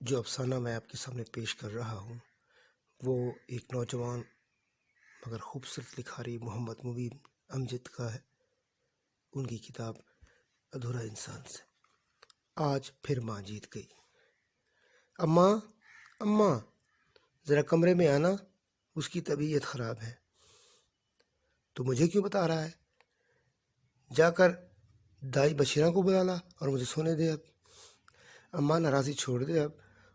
جو افسانہ میں آپ کے سامنے پیش کر رہا ہوں وہ ایک نوجوان مگر خوبصورت لکھاری محمد مبین امجد کا ہے، ان کی کتاب ادھورا انسان سے۔ آج پھر ماں جیت گئی۔ اماں اماں ذرا کمرے میں آنا، اس کی طبیعت خراب ہے۔ تو مجھے کیوں بتا رہا ہے؟ جا کر دائی بشیرہ کو بلا لا اور مجھے سونے دے اب۔ اماں ناراضی چھوڑ دے اب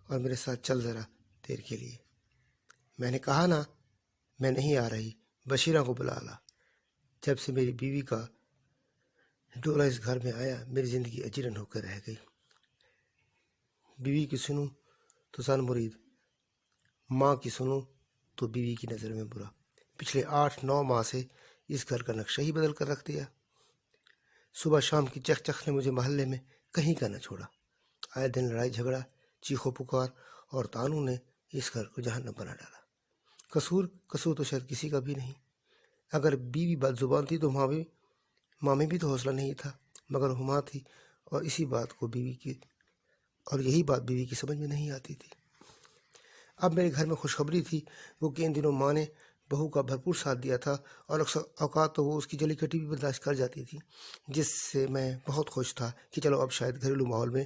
اور میرے ساتھ چل ذرا دیر کے لیے۔ میں نے کہا نا میں نہیں آ رہی، بشیرہ کو بلا لا۔ جب سے میری بیوی کا ڈولہ اس گھر میں آیا میری زندگی اجیرن ہو کر رہ گئی۔ بیوی کی سنوں تو زن مرید، ماں کی سنوں تو بیوی کی نظر میں برا۔ پچھلے 8-9 ماہ سے اس گھر کا نقشہ ہی بدل کر رکھ دیا۔ صبح شام کی چخ چخ نے مجھے محلے میں کہیں کا نہ چھوڑا۔ آئے دن لڑائی جھگڑا، چیخو پکار اور تانوں نے اس گھر کو جہنم بنا ڈالا۔ قصور تو شاید کسی کا بھی نہیں۔ اگر بیوی بد زبان تھی تو ماں میں بھی تو حوصلہ نہیں تھا، مگر وہ ماں تھی اور یہی بات بیوی کی سمجھ میں نہیں آتی تھی۔ اب میرے گھر میں خوشخبری تھی، وہ کہ ان دنوں ماں نے بہو کا بھرپور ساتھ دیا تھا اور اکثر اوقات تو وہ اس کی جلی کٹی بھی برداشت کر جاتی تھی، جس سے میں بہت خوش تھا کہ چلو اب شاید گھریلو ماحول میں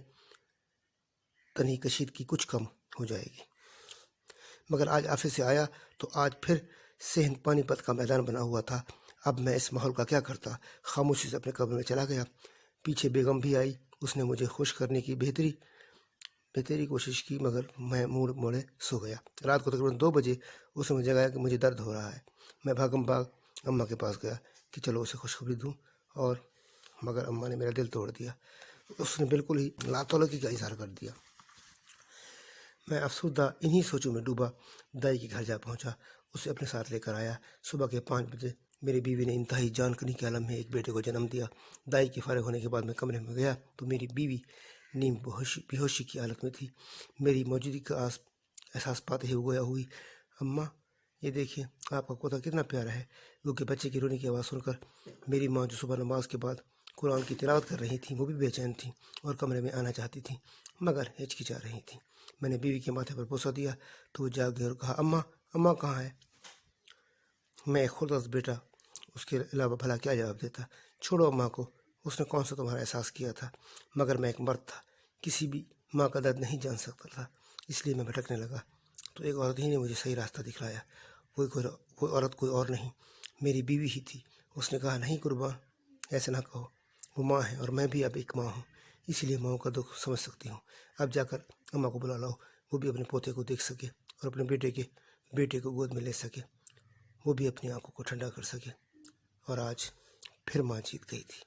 تنہی کشیدگی کچھ کم ہو جائے گی۔ مگر آج آفس سے آیا تو آج پھر صحن پانی پت کا میدان بنا ہوا تھا۔ اب میں اس ماحول کا کیا کرتا؟ خاموشی سے اپنے کمرے میں چلا گیا۔ پیچھے بیگم بھی آئی، اس نے مجھے خوش کرنے کی بہتری کوشش کی، مگر میں موڑے سو گیا۔ رات کو تقریباً 2 بجے اس نے مجھے جگایا کہ مجھے درد ہو رہا ہے۔ میں بھاگم بھاگ اماں کے پاس گیا کہ چلو اسے خوشخبری دوں، مگر اماں نے میرا دل توڑ دیا۔ اس نے بالکل ہی لاتعلقی کا اظہار کر دیا۔ میں افسردہ انہی سوچوں میں ڈوبا دائی کے گھر جا پہنچا، اسے اپنے ساتھ لے کر آیا۔ صبح کے 5 بجے میری بیوی نے انتہائی جان کنی کے عالم میں ایک بیٹے کو جنم دیا۔ دائی کے فارغ ہونے کے بعد میں کمرے میں گیا تو میری بیوی نیم بے ہوشی کی حالت میں تھی۔ میری موجودگی کا احساس پاتے ہی وہ گویا ہوئی، اماں یہ دیکھیں آپ کا پوتا کتنا پیارا ہے۔ وہ کہ بچے کی رونے کی آواز سن کر میری ماں جو صبح نماز کے بعد قرآن کی تلاوت کر رہی تھیں وہ بھی بے چین تھیں اور کمرے میں آنا چاہتی تھیں، مگر ہچکچا رہی تھیں۔ میں نے بیوی کے ماتھے پر بوسہ دیا تو وہ جاگ گئی اور کہا، اماں کہاں ہے؟ میں ایک خردست بیٹا اس کے علاوہ بھلا کیا جواب دیتا؟ چھوڑو اماں کو، اس نے کون سا تمہارا احساس کیا تھا؟ مگر میں ایک مرد تھا، کسی بھی ماں کا درد نہیں جان سکتا تھا، اس لیے میں بھٹکنے لگا تو ایک عورت ہی نے مجھے صحیح راستہ دکھلایا۔ کوئی عورت کوئی اور نہیں، میری بیوی ہی تھی۔ اس نے کہا، نہیں قربان ایسے نہ کہو، وہ ماں ہے اور میں بھی اب ایک ماں ہوں، اسی لیے ماں کا دکھ سمجھ سکتی ہوں۔ اب جا کر اماں کو بلا لاؤ، وہ بھی اپنے پوتے کو دیکھ سکے اور اپنے بیٹے کو گود میں لے سکے، وہ بھی اپنی آنکھوں کو ٹھنڈا کر سکے۔ اور آج پھر ماں جیت گئی تھی۔